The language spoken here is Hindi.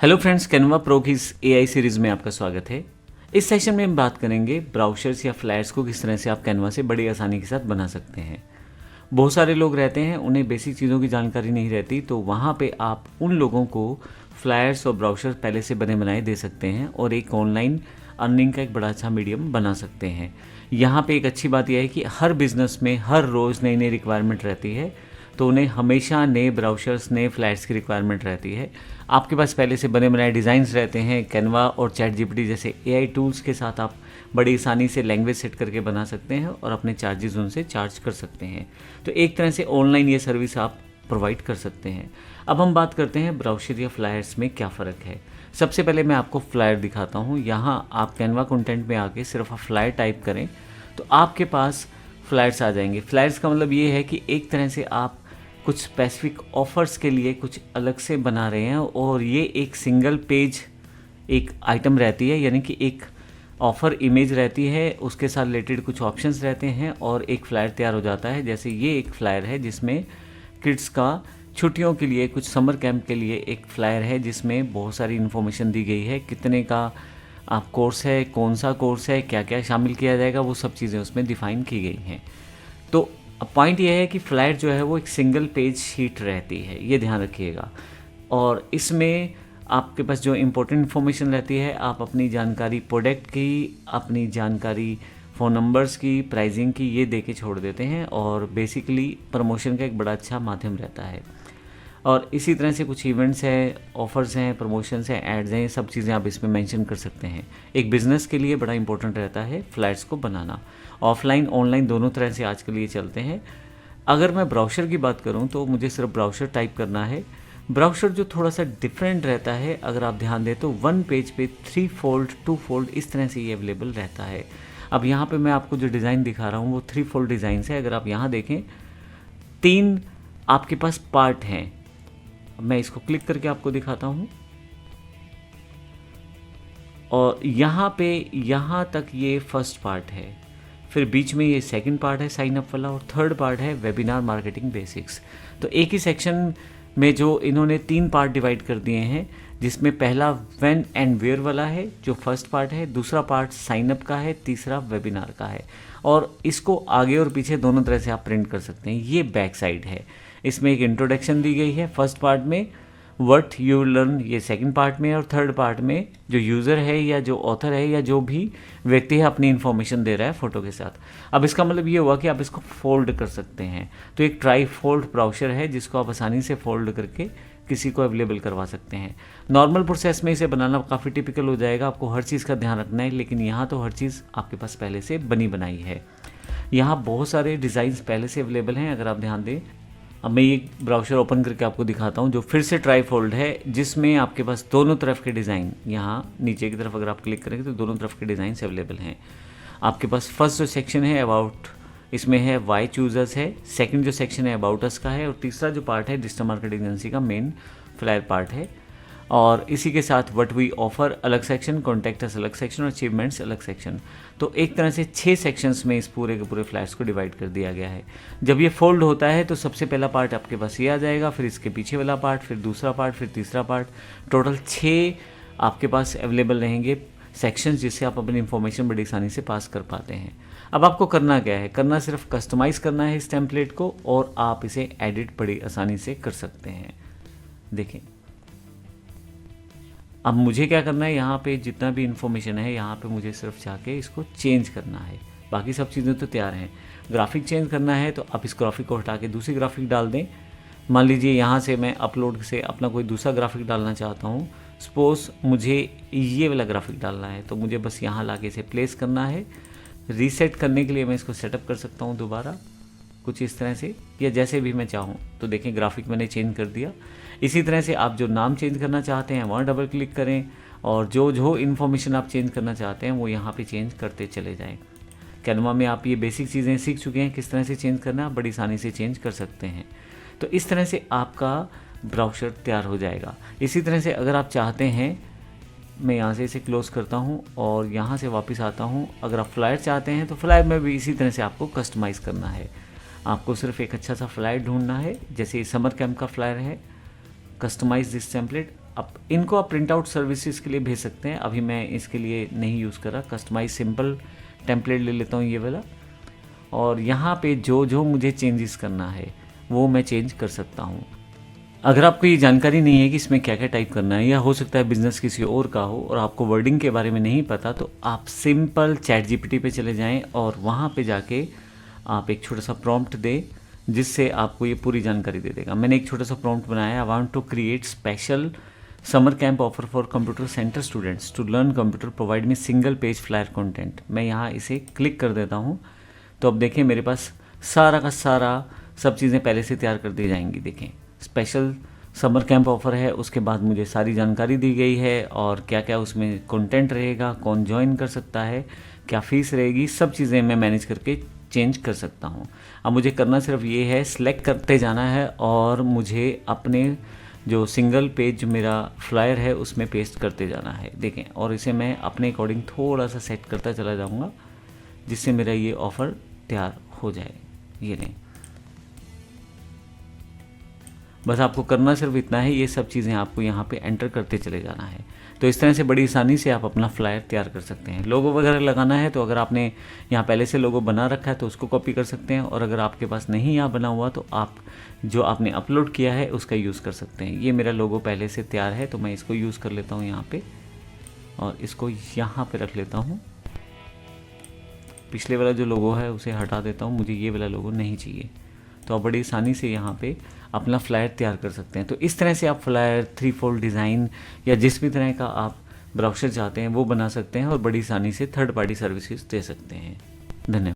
हेलो फ्रेंड्स, कैनवा प्रो की इस एआई सीरीज़ में आपका स्वागत है। इस सेशन में हम बात करेंगे ब्राउशर्स या फ्लैट्स को किस तरह से आप कैनवा से बड़ी आसानी के साथ बना सकते हैं। बहुत सारे लोग रहते हैं, उन्हें बेसिक चीज़ों की जानकारी नहीं रहती, तो वहाँ पे आप उन लोगों को फ्लैट्स और ब्राउशर्स पहले से बने बनाए दे सकते हैं और एक ऑनलाइन अर्निंग का एक बड़ा अच्छा मीडियम बना सकते हैं। यहाँ पे एक अच्छी बात यह है कि हर बिज़नेस में हर रोज़ नई नई रिक्वायरमेंट रहती है, तो उन्हें हमेशा नए ब्राउशर्स नए फ्लैट्स की रिक्वायरमेंट रहती है। आपके पास पहले से बने बनाए डिज़ाइंस रहते हैं। कैनवा और चैट जीपीटी जैसे एआई टूल्स के साथ आप बड़ी आसानी से लैंग्वेज सेट करके बना सकते हैं और अपने चार्जेस उनसे चार्ज कर सकते हैं। तो एक तरह से ऑनलाइन ये सर्विस आप प्रोवाइड कर सकते हैं। अब हम बात करते हैं ब्राउशर या फ्लायर्स में क्या फ़र्क है। सबसे पहले मैं आपको फ्लायर दिखाता हूँ। यहाँ आप कैनवा कंटेंट में आके सिर्फ आप फ्लायर टाइप करें तो आपके पास फ्लायर्स आ जाएंगे। फ्लायर्स का मतलब ये है कि एक तरह से आप कुछ स्पेसिफिक ऑफ़र्स के लिए कुछ अलग से बना रहे हैं और ये एक सिंगल पेज एक आइटम रहती है, यानी कि एक ऑफ़र इमेज रहती है, उसके साथ रिलेटेड कुछ ऑप्शंस रहते हैं और एक फ्लायर तैयार हो जाता है। जैसे ये एक फ्लायर है जिसमें किड्स का छुट्टियों के लिए कुछ समर कैंप के लिए एक फ्लायर है जिसमें बहुत सारी इन्फॉर्मेशन दी गई है, कितने का आप कोर्स है, कौन सा कोर्स है, क्या क्या शामिल किया जाएगा, वो सब चीज़ें उसमें डिफ़ाइन की गई हैं। तो अब पॉइंट ये है कि फ्लायर जो है वो एक सिंगल पेज शीट रहती है, ये ध्यान रखिएगा। और इसमें आपके पास जो इम्पोर्टेंट इन्फॉर्मेशन रहती है, आप अपनी जानकारी प्रोडक्ट की, अपनी जानकारी फ़ोन नंबर्स की, प्राइसिंग की, ये दे के छोड़ देते हैं और बेसिकली प्रमोशन का एक बड़ा अच्छा माध्यम रहता है। और इसी तरह से कुछ इवेंट्स हैं, ऑफ़र्स हैं, प्रमोशंस हैं, एड्स हैं, ये सब चीज़ें आप इसमें मेंशन कर सकते हैं। एक बिज़नेस के लिए बड़ा इंपॉर्टेंट रहता है फ्लैट्स को बनाना। ऑफलाइन ऑनलाइन दोनों तरह से आज के लिए चलते हैं। अगर मैं ब्राउशर की बात करूं तो मुझे सिर्फ ब्राउशर टाइप करना है। ब्राउशर जो थोड़ा सा डिफरेंट रहता है, अगर आप ध्यान दें तो वन पेज पे 3 फोल्ड 2 फोल्ड इस तरह से ये अवेलेबल रहता है। अब यहाँ पे मैं आपको जो डिज़ाइन दिखा रहा हूँ वो 3 फोल्ड डिज़ाइन है। अगर आप यहाँ देखें 3 आपके पास पार्ट हैं। मैं इसको क्लिक करके आपको दिखाता हूँ और यहाँ तक ये फर्स्ट पार्ट है, फिर बीच में ये सेकंड पार्ट है साइन अप वाला और थर्ड पार्ट है वेबिनार मार्केटिंग बेसिक्स। तो एक ही सेक्शन में जो इन्होंने 3 पार्ट डिवाइड कर दिए हैं, जिसमें पहला व्हेन एंड वेयर वाला है जो फर्स्ट पार्ट है, दूसरा पार्ट साइन अप का है, तीसरा वेबिनार का है। और इसको आगे और पीछे दोनों तरह से आप प्रिंट कर सकते हैं। ये बैक साइड है, इसमें एक इंट्रोडक्शन दी गई है फर्स्ट पार्ट में, व्हाट यू लर्न ये सेकंड पार्ट में, और थर्ड पार्ट में जो यूज़र है या जो ऑथर है या जो भी व्यक्ति है अपनी इन्फॉर्मेशन दे रहा है फ़ोटो के साथ। अब इसका मतलब ये हुआ कि आप इसको फोल्ड कर सकते हैं। तो एक ट्राई फोल्ड ब्राउशर है जिसको आप आसानी से फोल्ड करके किसी को अवेलेबल करवा सकते हैं। नॉर्मल प्रोसेस में इसे बनाना काफ़ी टिपिकल हो जाएगा, आपको हर चीज़ का ध्यान रखना है, लेकिन यहाँ तो हर चीज़ आपके पास पहले से बनी बनाई है। यहाँ बहुत सारे डिज़ाइंस पहले से अवेलेबल हैं, अगर आप ध्यान दें। अब मैं ये ब्राउशर ओपन करके आपको दिखाता हूँ जो फिर से ट्राई फोल्ड है, जिसमें आपके पास दोनों तरफ के डिज़ाइन, यहाँ नीचे की तरफ अगर आप क्लिक करेंगे तो दोनों तरफ के डिज़ाइन अवेलेबल हैं। आपके पास फर्स्ट जो सेक्शन है अबाउट, इसमें है वाई चूजर्स है, सेकंड जो सेक्शन है अबाउट अस का है, और तीसरा जो पार्ट है डिजिटल मार्केटिंग एजेंसी का मेन फ्लायर पार्ट है। और इसी के साथ व्हाट वी ऑफर अलग सेक्शन, कॉन्टैक्ट अस अलग सेक्शन और अचीवमेंट्स अलग सेक्शन। तो एक तरह से 6 सेक्शंस में इस पूरे के पूरे फ्लैट्स को डिवाइड कर दिया गया है। जब ये फोल्ड होता है तो सबसे पहला पार्ट आपके पास ये आ जाएगा, फिर इसके पीछे वाला पार्ट, फिर दूसरा पार्ट, फिर तीसरा पार्ट। टोटल 6 आपके पास अवेलेबल रहेंगे सेक्शंस, जिससे आप अपनी इन्फॉर्मेशन बड़ी आसानी से पास कर पाते हैं। अब आपको करना क्या है, करना सिर्फ कस्टमाइज़ करना है इस टेम्पलेट को और आप इसे एडिट बड़ी आसानी से कर सकते हैं। देखें अब मुझे क्या करना है, यहाँ पे जितना भी इन्फॉर्मेशन है यहाँ पे मुझे सिर्फ जाके इसको चेंज करना है, बाकी सब चीज़ें तो तैयार हैं। ग्राफिक चेंज करना है तो आप इस ग्राफिक को हटा के दूसरी ग्राफिक डाल दें। मान लीजिए यहाँ से मैं अपलोड से अपना कोई दूसरा ग्राफिक डालना चाहता हूँ, सपोज़ मुझे ये वाला ग्राफिक डालना है, तो मुझे बस यहाँ ला के इसे प्लेस करना है। रीसेट करने के लिए मैं इसको सेटअप कर सकता हूँ दोबारा कुछ इस तरह से, या जैसे भी मैं चाहूँ। तो देखें ग्राफिक मैंने चेंज कर दिया। इसी तरह से आप जो नाम चेंज करना चाहते हैं वहाँ डबल क्लिक करें और जो इन्फॉर्मेशन आप चेंज करना चाहते हैं वो यहाँ पे चेंज करते चले जाएं। कैनवा में आप ये बेसिक चीज़ें सीख चुके हैं, किस तरह से चेंज करना, आप बड़ी आसानी से चेंज कर सकते हैं। तो इस तरह से आपका ब्राउशर तैयार हो जाएगा। इसी तरह से अगर आप चाहते हैं, मैं यहाँ से इसे क्लोज़ करता हूँ और यहाँ से वापस आता हूँ। अगर आप फ्लायर चाहते हैं तो फ्लायर में भी इसी तरह से आपको कस्टमाइज़ करना है। आपको सिर्फ एक अच्छा सा फ्लायर ढूंढना है, जैसे समर कैंप का फ्लायर है, कस्टमाइज दिस टेम्पलेट, अब इनको आप प्रिंट आउट सर्विसेज के लिए भेज सकते हैं। अभी मैं इसके लिए नहीं यूज़ कर रहा। कस्टमाइज सिंपल टेम्पलेट ले लेता हूँ ये वाला, और यहाँ पे जो जो मुझे चेंजेस करना है वो मैं चेंज कर सकता हूँ। अगर आपको ये जानकारी नहीं है कि इसमें क्या क्या टाइप करना है, या हो सकता है बिजनेस किसी और का हो और आपको वर्डिंग के बारे में नहीं पता, तो आप सिंपल चैट जीपीटी पे चले जाएं और वहाँ पे जाके आप एक छोटा सा प्रॉम्प्ट दें, जिससे आपको ये पूरी जानकारी दे देगा। मैंने एक छोटा सा प्रॉम्प्ट बनाया, I want to create special summer camp offer for computer centre students to learn computer, provide me single page flyer content. मैं यहाँ इसे क्लिक कर देता हूँ, तो अब देखें मेरे पास सारा का सारा सब चीज़ें पहले से तैयार कर दी जाएंगी। देखें स्पेशल समर कैंप ऑफ़र है, उसके बाद मुझे सारी जानकारी दी गई है और क्या क्या उसमें कंटेंट रहेगा, कौन ज्वाइन कर सकता है, क्या फ़ीस रहेगी, सब चीज़ें मैं मैनेज करके चेंज कर सकता हूँ। अब मुझे करना सिर्फ ये है, सिलेक्ट करते जाना है और मुझे अपने जो सिंगल पेज जो मेरा फ्लायर है उसमें पेस्ट करते जाना है। देखें, और इसे मैं अपने अकॉर्डिंग थोड़ा सा सेट करता चला जाऊँगा, जिससे मेरा ये ऑफ़र तैयार हो जाए। ये नहीं, बस आपको करना सिर्फ इतना है, ये सब चीज़ें आपको यहाँ पे एंटर करते चले जाना है। तो इस तरह से बड़ी आसानी से आप अपना फ्लायर तैयार कर सकते हैं। लोगो वगैरह लगाना है तो अगर आपने यहाँ पहले से लोगो बना रखा है तो उसको कॉपी कर सकते हैं, और अगर आपके पास नहीं यहाँ बना हुआ तो आप जो आपने अपलोड किया है उसका यूज़ कर सकते हैं। ये मेरा लोगो पहले से तैयार है तो मैं इसको यूज़ कर लेता हूँ यहाँ पर, और इसको यहाँ पर रख लेता हूँ। पिछले वाला जो लोगो है उसे हटा देता हूँ, मुझे ये वाला लोगो नहीं चाहिए। तो आप बड़ी आसानी से यहाँ पे अपना फ्लायर तैयार कर सकते हैं। तो इस तरह से आप फ्लायर, 3-fold डिज़ाइन या जिस भी तरह का आप ब्राउज़र चाहते हैं वो बना सकते हैं और बड़ी आसानी से थर्ड पार्टी सर्विसेज दे सकते हैं। धन्यवाद।